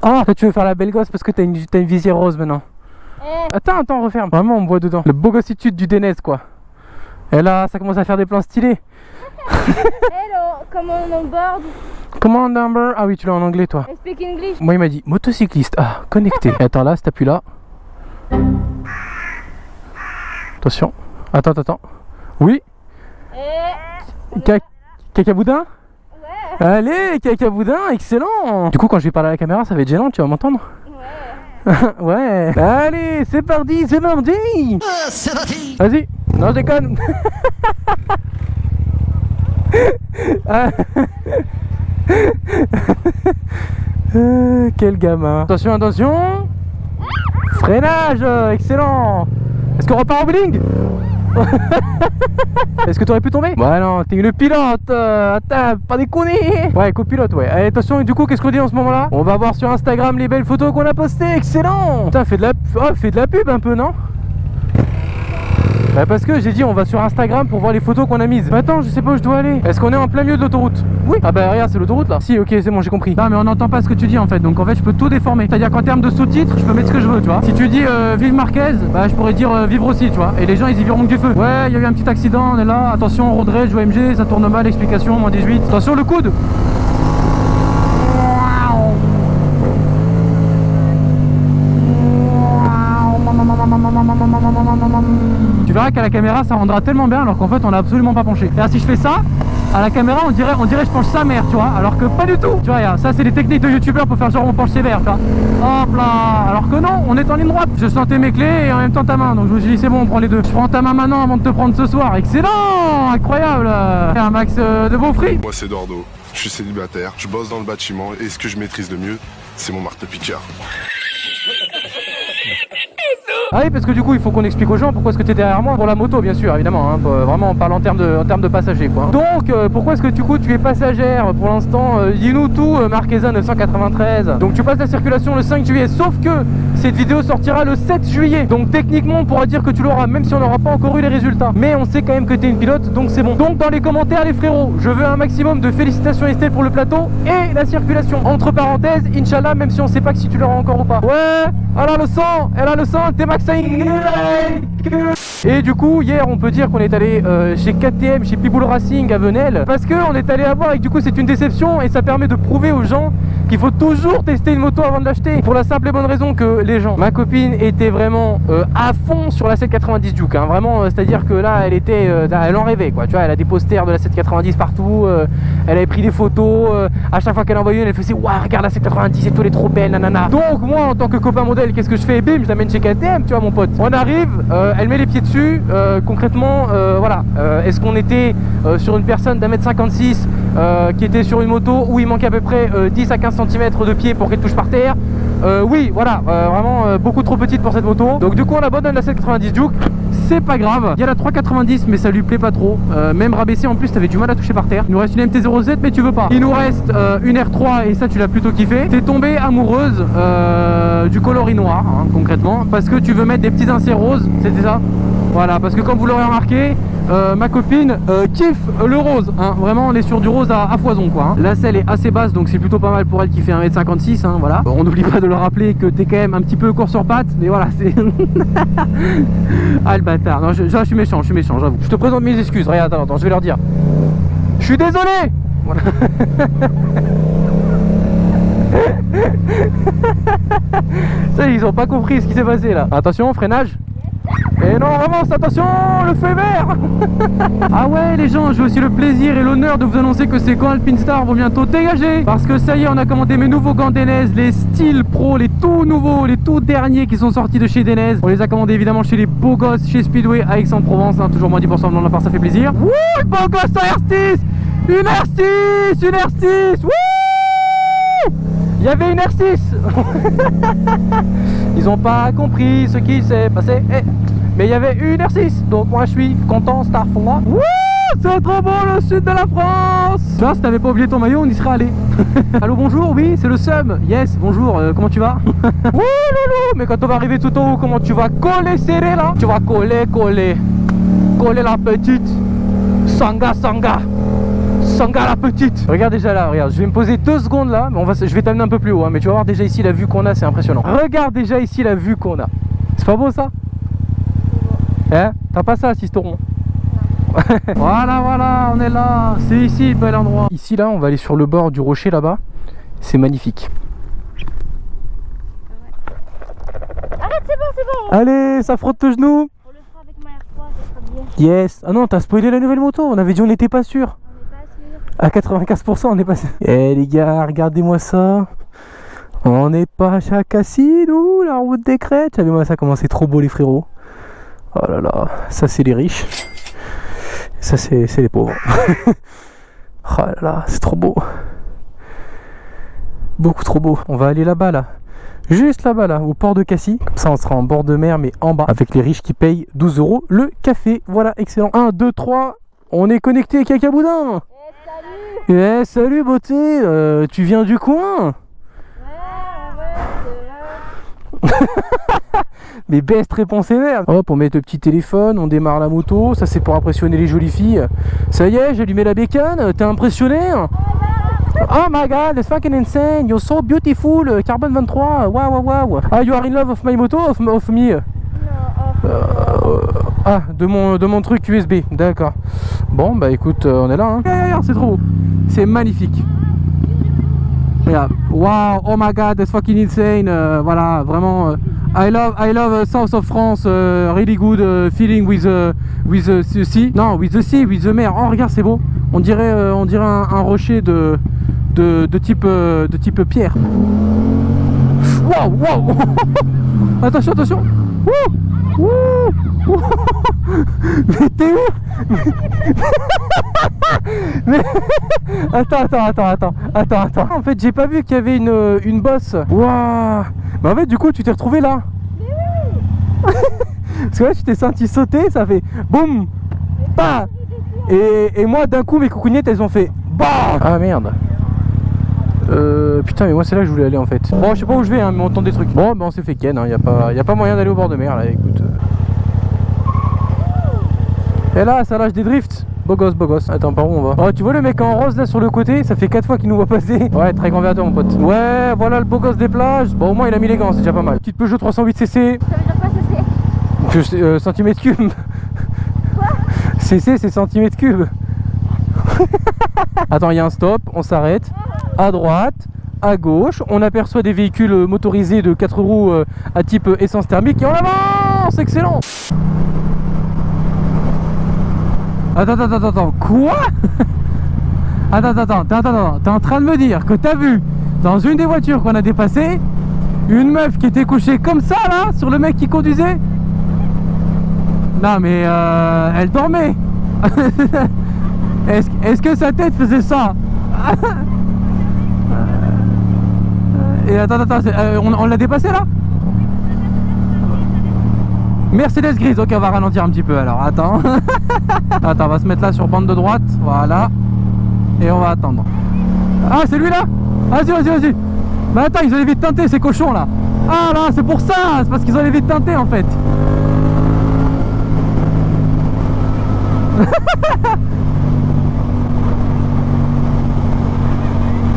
Ah, tu veux faire la belle gosse parce que t'as une visière rose maintenant. Attends, referme. Vraiment, on me voit dedans. Le beau gossitude du Dénès, quoi. Et là, ça commence à faire des plans stylés. Hello, come on board. Command number. Ah oui, tu l'as en anglais, toi. I speak English. Moi, il m'a dit motocycliste. Ah, connecté. Attends, là, si t'appuies là. Attention. Attends. Oui. Cacaboudin. Ouais. Allez, cacaboudin, excellent. Du coup, quand je vais parler à la caméra, ça va être gênant, tu vas m'entendre? Ouais. Ouais. Allez, c'est parti, c'est parti. C'est parti. Vas-y. Non, je déconne. Quel gamin. Attention. Freinage, excellent. Est-ce qu'on repart en bowling? Est-ce que tu aurais pu tomber? Ouais non, t'es une pilote. Attends, pas déconner. Ouais, copilote, ouais. Allez, attention, du coup, qu'est-ce qu'on dit en ce moment-là? On va voir sur Instagram les belles photos qu'on a postées. Excellent. Putain, fait de la pub un peu, non? Bah parce que j'ai dit on va sur Instagram pour voir les photos qu'on a mises. Mais attends, je sais pas où je dois aller. Est-ce qu'on est en plein milieu de l'autoroute? Oui. Ah bah regarde, c'est l'autoroute là. Si, ok, c'est bon, j'ai compris. Non mais on n'entend pas ce que tu dis en fait. Donc en fait je peux tout déformer. C'est à dire qu'en termes de sous-titres, je peux mettre ce que je veux, tu vois. Si tu dis vive Marquez, bah je pourrais dire vivre aussi, tu vois. Et les gens ils y verront que du feu. Ouais, il y a eu un petit accident, on est là. Attention, road rage, OMG, ça tourne mal, explication, moins 18. Attention le coude. Tu verras qu'à la caméra ça rendra tellement bien alors qu'en fait on a absolument pas penché. Et si je fais ça, à la caméra on dirait je penche sa mère, tu vois, alors que pas du tout. Tu vois, regarde, ça c'est les techniques de youtubeurs pour faire genre on penche sévère, tu vois. Hop là, alors que non, on est en ligne droite. Je sentais mes clés et en même temps ta main, donc je me suis dit c'est bon, on prend les deux. Je prends ta main maintenant avant de te prendre ce soir. Excellent, incroyable. Un max de beaux fruits. Moi c'est Dordo, je suis célibataire, je bosse dans le bâtiment et ce que je maîtrise de mieux, c'est mon marteau-piqueur. Ah oui, parce que du coup il faut qu'on explique aux gens pourquoi est-ce que tu es derrière moi pour la moto, bien sûr, évidemment, hein, vraiment on parle en termes de passagers, quoi. Donc pourquoi est-ce que du coup tu es passagère pour l'instant? Dis-nous tout, Marquesa 993. Donc tu passes la circulation le 5 juillet, sauf que cette vidéo sortira le 7 juillet. Donc techniquement on pourra dire que tu l'auras, même si on n'aura pas encore eu les résultats. Mais on sait quand même que tu es une pilote, donc c'est bon. Donc dans les commentaires les frérots, je veux un maximum de félicitations Estelle pour le plateau et la circulation. Entre parenthèses, Inch'Allah, même si on sait pas que si tu l'auras encore ou pas. Ouais, elle a le sang, t'es max. Et du coup hier on peut dire qu'on est allé chez KTM, chez Piboul Racing à Venelle, parce que on est allé à voir et du coup c'est une déception et ça permet de prouver aux gens qu'il faut toujours tester une moto avant de l'acheter, pour la simple et bonne raison que les gens, ma copine était vraiment à fond sur la 790 Duke, hein, vraiment, c'est à dire que là elle était elle en rêvait, quoi, tu vois, elle a des posters de la 790 partout, elle avait pris des photos, à chaque fois qu'elle envoyait une elle faisait waouh regarde la 790 et tout, elle est trop belle, nanana. Donc moi en tant que copain modèle, qu'est-ce que je fais? Bim, je l'amène chez KTM, tu vois mon pote. On arrive, elle met les pieds dessus, concrètement voilà, est-ce qu'on était sur une personne d'1m56 qui était sur une moto où il manquait à peu près 10 à 15 cm de pied pour qu'elle touche par terre? Oui, voilà, vraiment beaucoup trop petite pour cette moto. Donc du coup on abandonne la 790 Duke, c'est pas grave. Il y a la 390 mais ça lui plaît pas trop, même rabaissée en plus t'avais du mal à toucher par terre. Il nous reste une MT-07 mais tu veux pas. Il nous reste une R3 et ça tu l'as plutôt kiffé. T'es tombée amoureuse du coloris noir, hein, concrètement, parce que tu veux mettre des petits inserts roses, c'était ça? Voilà, parce que comme vous l'aurez remarqué, ma copine kiffe le rose, hein. Vraiment on est sur du rose à foison, quoi, hein. La selle est assez basse donc c'est plutôt pas mal pour elle qui fait 1m56, hein, voilà. Bon, on n'oublie pas de le rappeler que t'es quand même un petit peu court sur pattes, mais voilà c'est... Ah le bâtard, non je suis méchant, j'avoue. Je te présente mes excuses, regarde, attends, je vais leur dire. Je suis désolé. Voilà. Ça ils ont pas compris ce qui s'est passé là. Attention, freinage. Et non, avance, attention, le feu vert. Ah ouais les gens, j'ai aussi le plaisir et l'honneur de vous annoncer que ces gants Alpinestar vont bientôt dégager. Parce que ça y est, on a commandé mes nouveaux gants Denez, les Steel Pro, les tout nouveaux, les tout derniers qui sont sortis de chez Denez. On les a commandés évidemment chez les beaux gosses, chez Speedway à Aix-en-Provence, hein, toujours moins 10% de la part, ça fait plaisir. Wouh, le beau gosse en R6. Une R6. Wouh. Il y avait une R6. Ils ont pas compris ce qui s'est passé, mais il y avait une R6, donc moi je suis content, Starfall. Wouh, c'est trop beau le sud de la France. Tu vois, si t'avais pas oublié ton maillot, on y serait allé. Allô, bonjour, oui, c'est le SUM. Yes, bonjour, comment tu vas? Ouh, loulou, mais quand on va arriver tout en haut, comment tu vas coller serré là? Tu vas coller la petite. Sanga. Sanga la petite. Regarde déjà là, regarde, je vais me poser 2 secondes là, mais je vais t'amener un peu plus haut, hein, mais tu vas voir déjà ici la vue qu'on a, c'est impressionnant. Regarde déjà ici la vue qu'on a. C'est pas beau ça? Hein? T'as pas ça, Sisteron? Voilà, voilà, on est là. C'est ici le bel endroit. Ici là, on va aller sur le bord du rocher là-bas. C'est magnifique. Arrête, c'est bon. Allez, ça frotte le genou. On le fera avec ma R3, ça sera bien. Yes. Ah non, t'as spoilé la nouvelle moto. On avait dit on n'était pas sûr. On n'est pas sûr. À 95%, on est pas sûr. Eh les gars, regardez-moi ça. On n'est pas à Chacassis, nous, la route des crêtes. Regardez-moi ça, comment c'est trop beau les frérots. Oh là là, ça c'est les riches. Ça c'est les pauvres. Oh là là, c'est trop beau. Beaucoup trop beau. On va aller là-bas là. Juste là-bas là, au port de Cassis. Comme ça on sera en bord de mer mais en bas. Avec les riches qui payent 12 € le café. Voilà, excellent. 1, 2, 3. On est connecté Cacaboudin. Eh, salut. Salut beauté. Tu viens du coin? Ouais. Mais best réponse et merde. Hop, on met le petit téléphone, on démarre la moto. Ça c'est pour impressionner les jolies filles. Ça y est, j'ai allumé la bécane. T'es impressionné? Oh my god, it's fucking insane. You're so beautiful. Carbone 23. Wow, wow, wow. Ah, you are in love of my moto, of me? Non, Ah, de mon truc USB. D'accord. Bon, bah écoute, on est là. Hein. Yeah, c'est trop beau. C'est magnifique. Yeah. Wow, oh my god, that's fucking insane. Voilà, vraiment. I love South of France. Really good feeling with the sea. Non, with the sea, with the mer. Oh, regarde, c'est beau. On dirait un rocher de type pierre. Wow, wow. Attention, attention. Wouh, wouh. Mais t'es où? Mais... Attends. En fait, j'ai pas vu qu'il y avait une bosse. Waouh. Mais en fait, du coup, tu t'es retrouvé là. Parce que là, tu t'es senti sauter, ça fait boum, bah. Et moi, d'un coup, mes coucougnettes, elles ont fait bah. Ah merde. Putain, mais moi, c'est là que je voulais aller en fait. Bon, je sais pas où je vais, hein, mais on tente des trucs. Bon, bah, on s'est fait ken, hein. Y a pas moyen d'aller au bord de mer là, écoute. Et là, ça lâche des drifts. Beau gosse, beau gosse. Attends, par où on va? Oh, tu vois le mec en rose là sur le côté? Ça fait 4 fois qu'il nous voit passer. Ouais, très grand vers toi, mon pote. Ouais, voilà le beau gosse des plages. Bon, au moins, il a mis les gants, c'est déjà pas mal. Petite Peugeot 308 cc. ça veut dire quoi, c'est? Centimètres cubes. Quoi? CC, c'est centimètres cubes. Attends, il y a un stop, on s'arrête. À droite, à gauche, on aperçoit des véhicules motorisés de 4 roues à type essence thermique et on avance. Excellent. Attends, quoi? Attends, t'es en train de me dire que t'as vu dans une des voitures qu'on a dépassées une meuf qui était couchée comme ça là sur le mec qui conduisait? Non mais elle dormait. Est-ce que sa tête faisait ça? Et attends, on l'a dépassé là? Mercedes grise, ok, on va ralentir un petit peu alors, attends. Attends, on va se mettre là sur bande de droite, voilà. Et on va attendre. Ah, c'est lui là? Vas-y. Mais attends, ils ont les vides teintées ces cochons là. Ah là, c'est pour ça, c'est parce qu'ils ont les vides teintées en fait.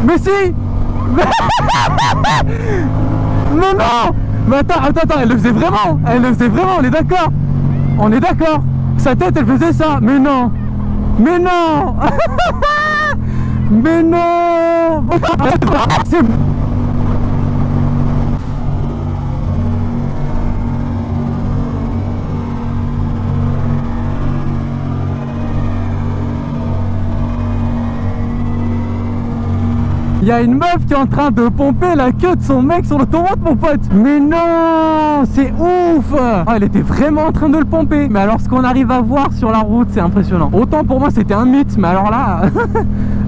Mais si. Mais non. Mais attends, elle le faisait vraiment, on est d'accord. Sa tête, elle faisait ça, mais non. Mais non. C'est... Il y a une meuf qui est en train de pomper la queue de son mec sur l'autoroute, mon pote. Mais non, c'est ouf. Ah, elle était vraiment en train de le pomper. Mais alors ce qu'on arrive à voir sur la route, c'est impressionnant. Autant pour moi c'était un mythe, mais alors là,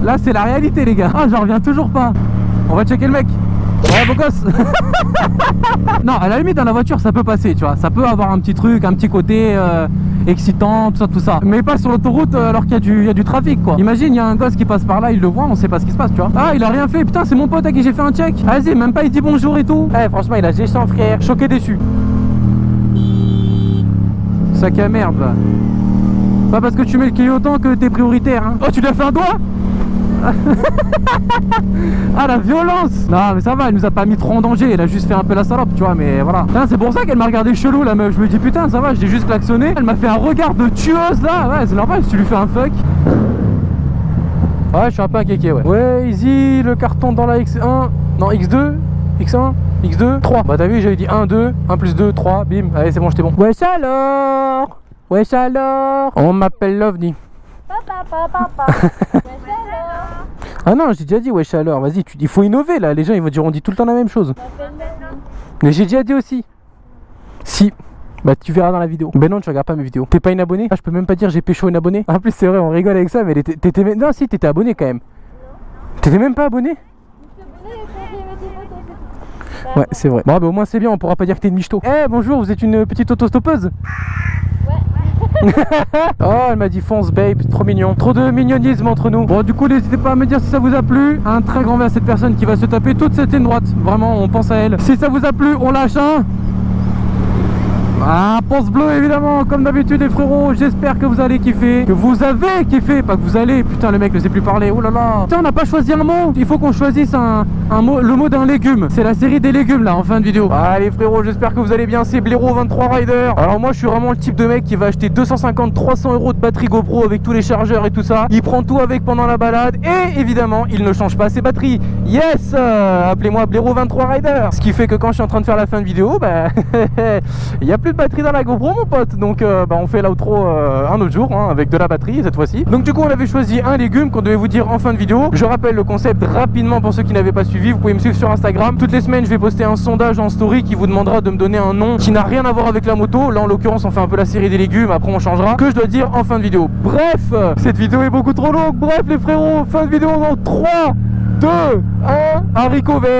là c'est la réalité les gars. Ah, j'en reviens toujours pas. On va checker le mec. Ouais, beau gosse. Non, à la limite dans la voiture ça peut passer, tu vois. Ça peut avoir un petit truc, un petit côté excitant, tout ça. Mais pas sur l'autoroute alors qu'il y a du trafic quoi. Imagine, il y a un gosse qui passe par là, il le voit, on sait pas ce qui se passe, tu vois. Ah, il a rien fait, putain, c'est mon pote à qui j'ai fait un check. Vas-y, même pas il dit bonjour et tout. Eh, franchement, il a gêné son frère. Choqué, déçu. Sac à merde là. Pas parce que tu mets le clignotant que t'es prioritaire, hein. Oh, tu lui as fait un doigt? Ah la violence. Non mais ça va, elle nous a pas mis trop en danger. Elle a juste fait un peu la salope, tu vois. Mais voilà. C'est pour ça qu'elle m'a regardé chelou la meuf. Je me dis putain ça va, je l'ai juste klaxonné. Elle m'a fait un regard de tueuse là. Ouais c'est normal si tu lui fais un fuck. Ouais je suis un peu inquiété ouais. Ouais easy, le carton dans la X1. Non X2, X1, X2, 3. Bah t'as vu j'avais dit 1, 2, 1 plus 2, 3, bim. Allez c'est bon j'étais bon. Wesh alors. Wesh alors. On m'appelle l'OVNI. Papa. Ah non j'ai déjà dit wesh alors. Vas-y il faut innover là. Les gens ils vont dire on dit tout le temps la même chose. Mais j'ai déjà dit aussi. Si. Bah tu verras dans la vidéo. Ben non tu regardes pas mes vidéos. T'es pas une abonnée? Ah je peux même pas dire j'ai pécho une abonnée. En plus c'est vrai on rigole avec ça mais t'étais même... Non si t'étais abonné quand même. T'étais même pas abonné? Ouais c'est vrai. Bon bah au moins c'est bien, on pourra pas dire que t'es une michto. Eh bonjour, vous êtes une petite autostoppeuse? Ouais. Oh elle m'a dit fonce babe, trop mignon. Trop de mignonnisme entre nous. Bon du coup n'hésitez pas à me dire si ça vous a plu. Un très grand merci à cette personne qui va se taper toute cette ligne droite. Vraiment on pense à elle. Si ça vous a plu on lâche un... Ah, pouce bleu évidemment, comme d'habitude les frérots, j'espère que vous allez kiffer, que vous avez kiffé, pas que vous allez, putain le mec ne sait plus parler, oh là là. Putain on n'a pas choisi un mot, il faut qu'on choisisse un mot, le mot d'un légume, c'est la série des légumes là en fin de vidéo. Allez frérots, j'espère que vous allez bien, c'est Blaireau 23 Rider. Alors moi je suis vraiment le type de mec qui va acheter 250-300 € de batterie GoPro avec tous les chargeurs et tout ça, il prend tout avec pendant la balade et évidemment il ne change pas ses batteries. Yes, appelez-moi Blaireau 23 Rider. Ce qui fait que quand je suis en train de faire la fin de vidéo, bah il y a plus de batterie dans la GoPro mon pote, donc on fait l'outro un autre jour hein, avec de la batterie cette fois-ci. Donc du coup on avait choisi un légume qu'on devait vous dire en fin de vidéo. Je rappelle le concept rapidement pour ceux qui n'avaient pas suivi, vous pouvez me suivre sur Instagram. Toutes les semaines je vais poster un sondage en story qui vous demandera de me donner un nom qui n'a rien à voir avec la moto. Là en l'occurrence on fait un peu la série des légumes, après on changera, que je dois dire en fin de vidéo. Bref, cette vidéo est beaucoup trop longue. Bref les frérots, fin de vidéo dans 3, 2, 1, haricot vert.